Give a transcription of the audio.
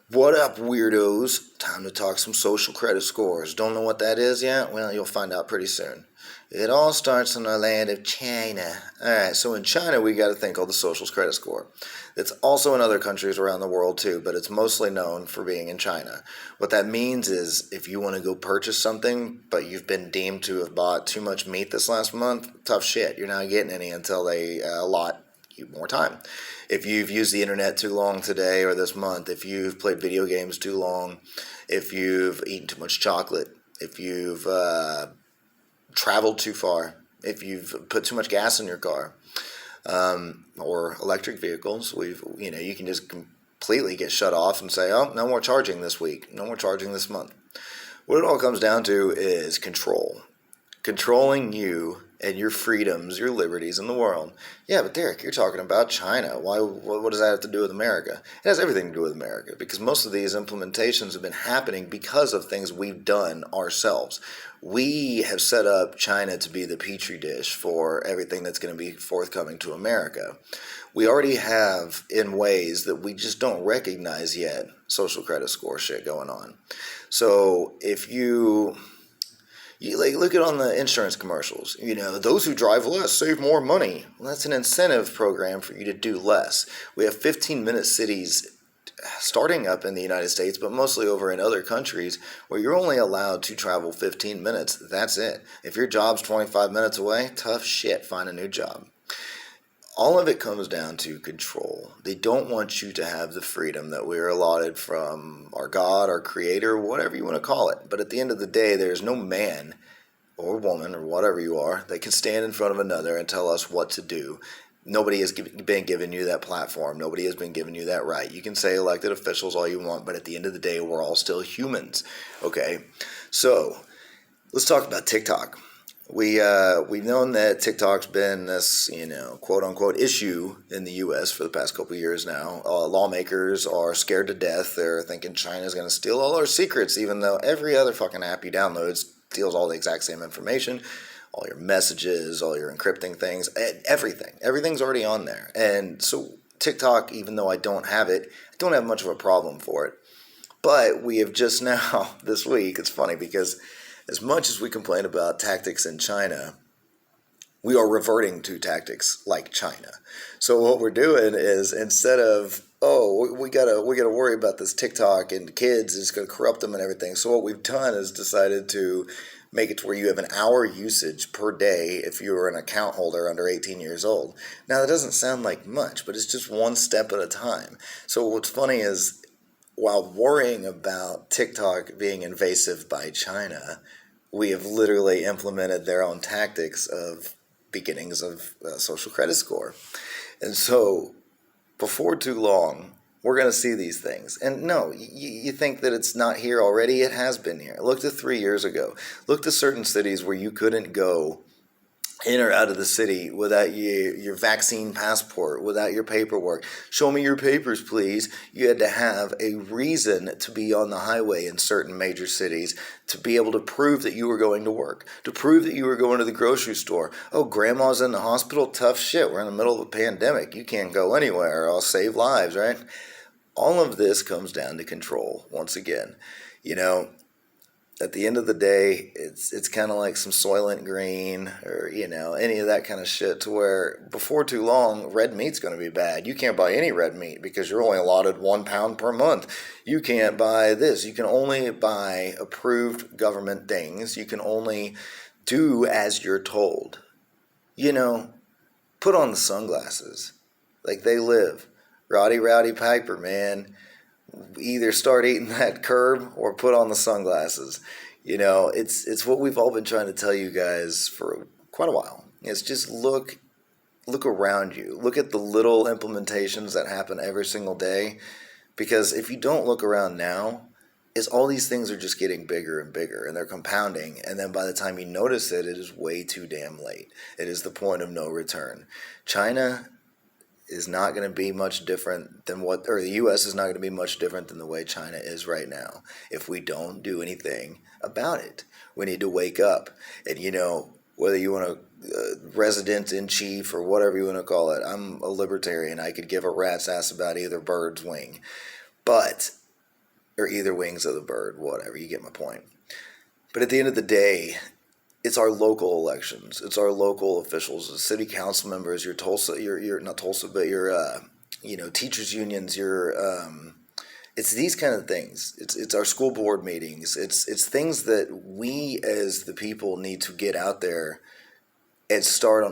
What up, weirdos? Time to talk some social credit scores. Don't know what that is yet? Well, you'll find out pretty soon. It all starts in the land of China. Alright, so in China, we got a thing called the social credit score. It's also in other countries around the world too, but it's mostly known for being in China. What that means is if you want to go purchase something, but you've been deemed to have bought too much meat this last month, tough shit. You're not getting any until they allot you more time. If you've used the internet too long today or this month, if you've played video games too long, if you've eaten too much chocolate, if you've traveled too far, if you've put too much gas in your car, or electric vehicles, you can just completely get shut off and say, oh, no more charging this week, no more charging this month. What it all comes down to is control. Controlling you and your freedoms, your liberties in the world. Yeah, but Derek, you're talking about China. Why? What does that have to do with America? It has everything to do with America because most of these implementations have been happening because of things we've done ourselves. We have set up China to be the petri dish for everything that's going to be forthcoming to America. We already have, in ways that we just don't recognize yet, social credit score shit going on. So if you look at on the insurance commercials. Those who drive less save more money. Well, that's an incentive program for you to do less. We have 15-minute cities starting up in the United States, but mostly over in other countries where you're only allowed to travel 15 minutes. That's it. If your job's 25 minutes away, tough shit, find a new job. All of it comes down to control. They don't want you to have the freedom that we're allotted from our God, our Creator, whatever you want to call it. But at the end of the day, there's no man or woman or whatever you are that can stand in front of another and tell us what to do. Nobody has been giving you that platform. Nobody has been giving you that right. You can say elected officials all you want, but at the end of the day, we're all still humans. Okay? So, let's talk about TikTok. We've known that TikTok's been this, quote unquote issue in the U.S. for the past couple of years now. Lawmakers are scared to death. They're thinking China's going to steal all our secrets, even though every other fucking app you download steals all the exact same information, all your messages, all your encrypting things, everything. Everything's already on there. And so TikTok, even though I don't have it, I don't have much of a problem for it. But we have just now, this week, it's funny because as much as we complain about tactics in China, we are reverting to tactics like China. So what we're doing is instead of, we gotta worry about this TikTok and kids, it's gonna corrupt them and everything. So what we've done is decided to make it to where you have an hour usage per day if you're an account holder under 18 years old. Now that doesn't sound like much, but it's just one step at a time. So what's funny is, while worrying about TikTok being invasive by China, we have literally implemented their own tactics of beginnings of social credit score. And so, before too long, we're going to see these things. And no, you think that it's not here already? It has been here. Look to 3 years ago. Look to certain cities where you couldn't go in or out of the city without your vaccine passport, without your paperwork. Show me your papers, please. You had to have a reason to be on the highway in certain major cities to be able to prove that you were going to work, to prove that you were going to the grocery store. Oh, grandma's in the hospital? Tough shit. We're in the middle of a pandemic. You can't go anywhere or I'll save lives, right? All of this comes down to control, once again. At the end of the day, it's kind of like some Soylent Green or, any of that kind of shit to where before too long, red meat's going to be bad. You can't buy any red meat because you're only allotted 1 pound per month. You can't buy this. You can only buy approved government things. You can only do as you're told. Put on the sunglasses. Like they live. Rowdy Piper, man. Either start eating that curb or put on the sunglasses. It's what we've all been trying to tell you guys for quite a while. It's just look around you. Look at the little implementations that happen every single day. Because if you don't look around now, all these things are just getting bigger and bigger and they're compounding. And then by the time you notice it, it is way too damn late. It is the point of no return. China is not going to be much different than the U.S. is not going to be much different than the way China is right now if we don't do anything about it. We need to wake up. And, whether you want to resident in chief or whatever you want to call it, I'm a libertarian. I could give a rat's ass about either bird's wing. But or either wings of the bird, whatever, you get my point. But at the end of the day, it's our local elections. It's our local officials, the city council members, your Tulsa, your not Tulsa, but your teachers unions. It's these kind of things. It's our school board meetings. It's things that we as the people need to get out there and start on